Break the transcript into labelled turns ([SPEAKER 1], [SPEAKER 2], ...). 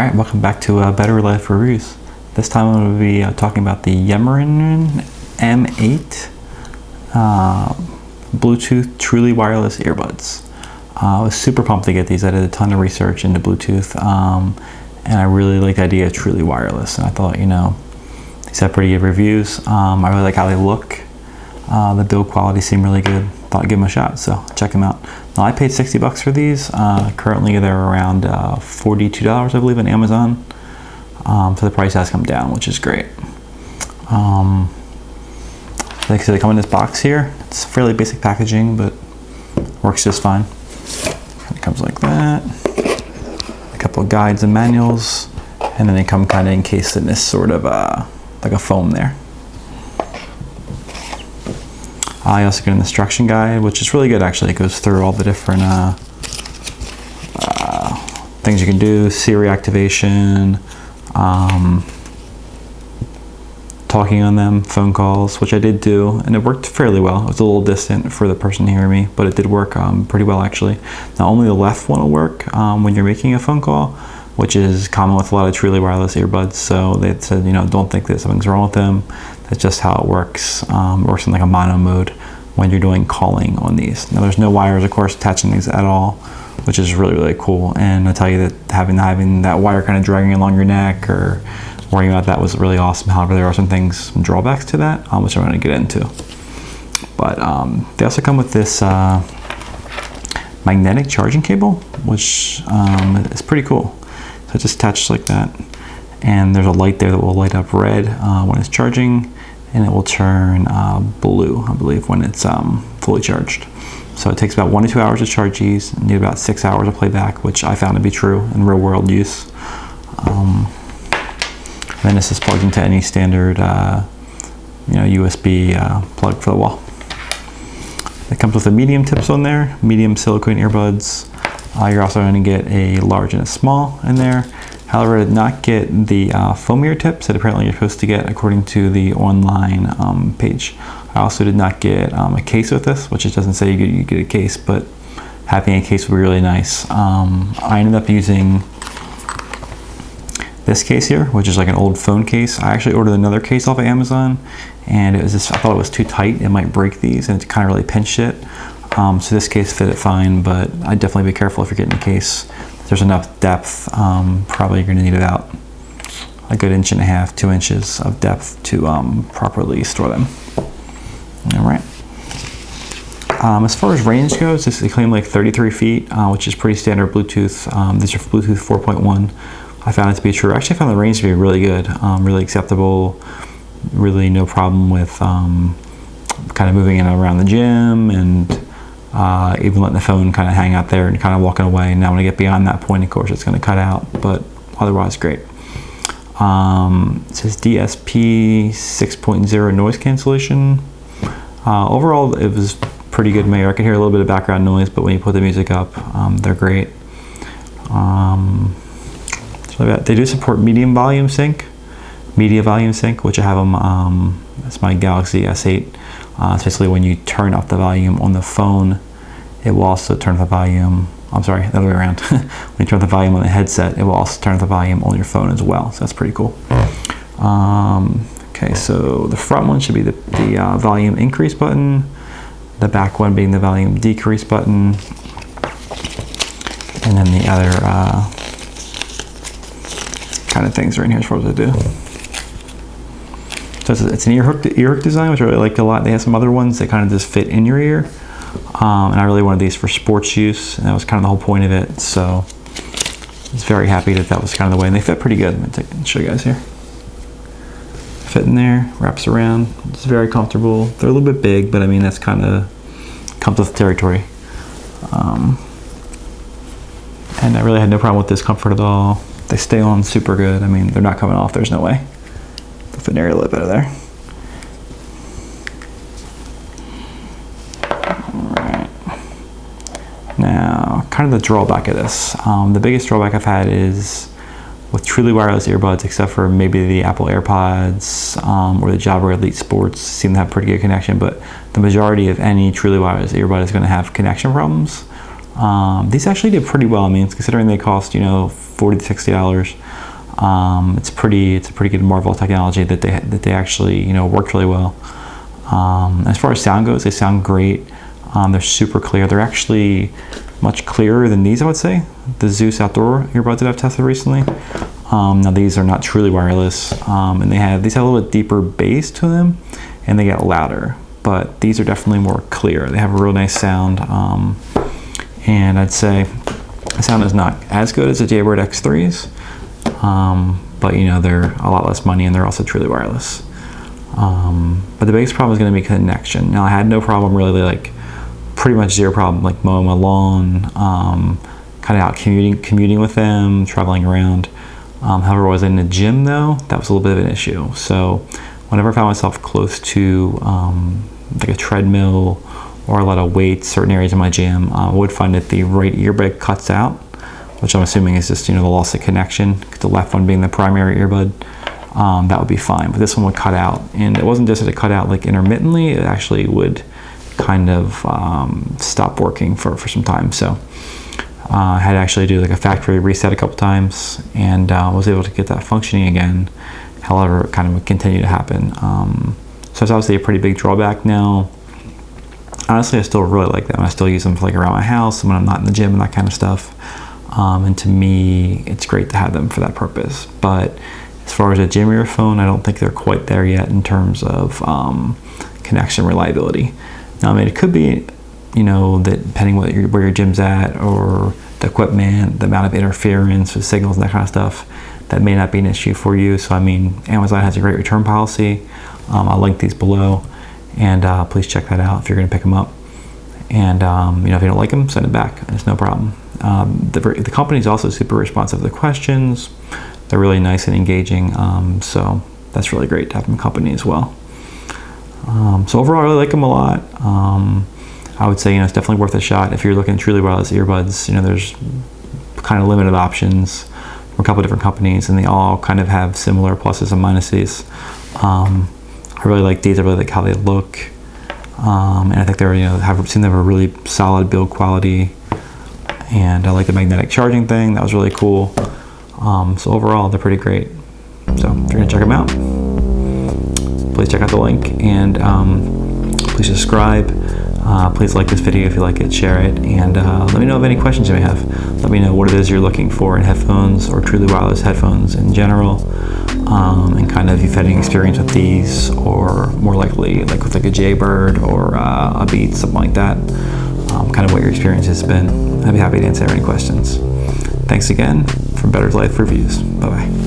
[SPEAKER 1] Alright, welcome back to Better Life Reviews. This time I'm going to be talking about the YEMENREN M8 Bluetooth truly wireless earbuds. I was super pumped to get these. I did a ton of research into Bluetooth and I really like the idea of truly wireless. And I thought, you know, these have pretty good reviews. I really like how they look. The build quality seemed really good. Thought I'd give them a shot, so check them out. Now, I paid $60 for these. Currently they're around $42, I believe, on Amazon. So the price has come down, which is great. Like I said, they come in this box here. It's fairly basic packaging, but works just fine. It comes like that. A couple of guides and manuals, and then they come kind of encased in this sort of like a foam there. I also get an instruction guide, which is really good actually. It goes through all the different things you can do, Siri activation, talking on them, phone calls, which I did do, and it worked fairly well. It was a little distant for the person hearing me, but it did work pretty well actually. Now only the left one will work when you're making a phone call, which is common with a lot of truly wireless earbuds. So they said, you know, don't think that something's wrong with them. That's just how it works. It works in like a mono mode when you're doing calling on these. Now there's no wires, of course, attaching these at all, which is really, really cool. And I tell you that having that wire kind of dragging along your neck or worrying about that was really awesome. However, there are some drawbacks to that, which I'm going to get into. But they also come with this magnetic charging cable, which is pretty cool. So it's just attached like that. And there's a light there that will light up red when it's charging, and it will turn blue, I believe, when it's fully charged. So it takes about 1 to 2 hours to charge these, and you need about 6 hours of playback, which I found to be true in real world use. Then this is plugged into any standard USB plug for the wall. It comes with the medium tips on there, medium silicone earbuds. You're also going to get a large and a small in there. However, I did not get the foamier tips that apparently you're supposed to get according to the online page. I also did not get a case with this, which it doesn't say you get a case, but having a case would be really nice. I ended up using this case here, which is like an old phone case. I actually ordered another case off of Amazon, and it was just, I thought it was too tight. It might break these, and it kind of really pinched it. So this case fit it fine, but I'd definitely be careful if you're getting a case. There's enough depth, probably you're going to need about a good 1.5 inches, 2 inches of depth to properly store them. All right. As far as range goes, they claim like 33 feet, which is pretty standard Bluetooth. These are Bluetooth 4.1. I found it to be true. Actually, I found the range to be really good, really acceptable, really no problem with kind of moving in around the gym and even letting the phone kind of hang out there and kind of walking away. Now when I get beyond that point, of course, it's going to cut out, but otherwise great. It says DSP 6.0 noise cancellation. Overall, it was pretty good. Maybe I can hear a little bit of background noise, but when you put the music up, they're great. So they do support media volume sync, which I have them. That's my Galaxy S8. It's basically when you turn up the volume on the phone, it will also turn up the volume. I'm sorry, the other way around. When you turn up the volume on the headset, it will also turn up the volume on your phone as well. So that's pretty cool. Okay, so the front one should be the volume increase button. The back one being the volume decrease button. And then the other kind of things are in here as far as I do. So it's an ear hook design, which I really like a lot. They have some other ones that kind of just fit in your ear. And I really wanted these for sports use, and that was kind of the whole point of it. So I was very happy that that was kind of the way, and they fit pretty good. Let me show you guys here. Fit in there, wraps around. It's very comfortable. They're a little bit big, but I mean, that's kind of comes with the territory. And I really had no problem with discomfort at all. They stay on super good. I mean, they're not coming off. There's no way. They'll fit in there a little bit better there. Now, kind of the drawback of this. The biggest drawback I've had is with truly wireless earbuds, except for maybe the Apple AirPods or the Jaybird Elite Sports, seem to have pretty good connection, but the majority of any truly wireless earbud is going to have connection problems. These actually did pretty well. I mean, considering they cost, you know, $40 to $60. It's a pretty good Marvel technology that they actually, you know, worked really well. As far as sound goes, they sound great. They're super clear. They're actually much clearer than these, I would say. The Zeus outdoor earbuds that I've tested recently. Now these are not truly wireless, and these have a little bit deeper bass to them, and they get louder. But these are definitely more clear. They have a real nice sound, and I'd say the sound is not as good as the Jaybird X3s, but you know, they're a lot less money and they're also truly wireless. But the biggest problem is going to be connection. Now I had no problem really, like pretty much zero problem, like mowing my lawn, kind of out commuting with them, traveling around. However, was in the gym though, that was a little bit of an issue. So whenever I found myself close to like a treadmill or a lot of weights, certain areas of my gym, I would find that the right earbud cuts out, which I'm assuming is just, you know, the loss of connection, the left one being the primary earbud. That would be fine, but this one would cut out, and it wasn't just that it cut out like intermittently, it actually would kind of stop working for some time. So I had to actually do like a factory reset a couple times, and was able to get that functioning again. However, it kind of would continue to happen. So it's obviously a pretty big drawback now. Honestly, I still really like them. I still use them for like around my house and when I'm not in the gym and that kind of stuff. And to me, it's great to have them for that purpose. But as far as a gym earphone, I don't think they're quite there yet in terms of connection reliability. Now, I mean, it could be, you know, that depending where your gym's at or the equipment, the amount of interference with signals and that kind of stuff, that may not be an issue for you. So, I mean, Amazon has a great return policy. I'll link these below, and please check that out if you're going to pick them up. And you know, if you don't like them, send it back. It's no problem. The company is also super responsive to the questions. They're really nice and engaging, so that's really great to have them company as well. So overall, I really like them a lot. I would say, you know, it's definitely worth a shot if you're looking at truly wireless earbuds. You know, there's kind of limited options from a couple of different companies, and they all kind of have similar pluses and minuses. I really like these. I really like how they look, and I think they're, you know, seem to have a really solid build quality. And I like the magnetic charging thing. That was really cool. So overall, they're pretty great. So if you're gonna check them out, please check out the link, and please subscribe. Please like this video if you like it, share it, and let me know of any questions you may have. Let me know what it is you're looking for in headphones or truly wireless headphones in general, and kind of if you've had any experience with these, or more likely like with like a Jaybird or a Beats, something like that. Kind of what your experience has been. I'd be happy to answer any questions. Thanks again from Better Life Reviews. Bye-bye.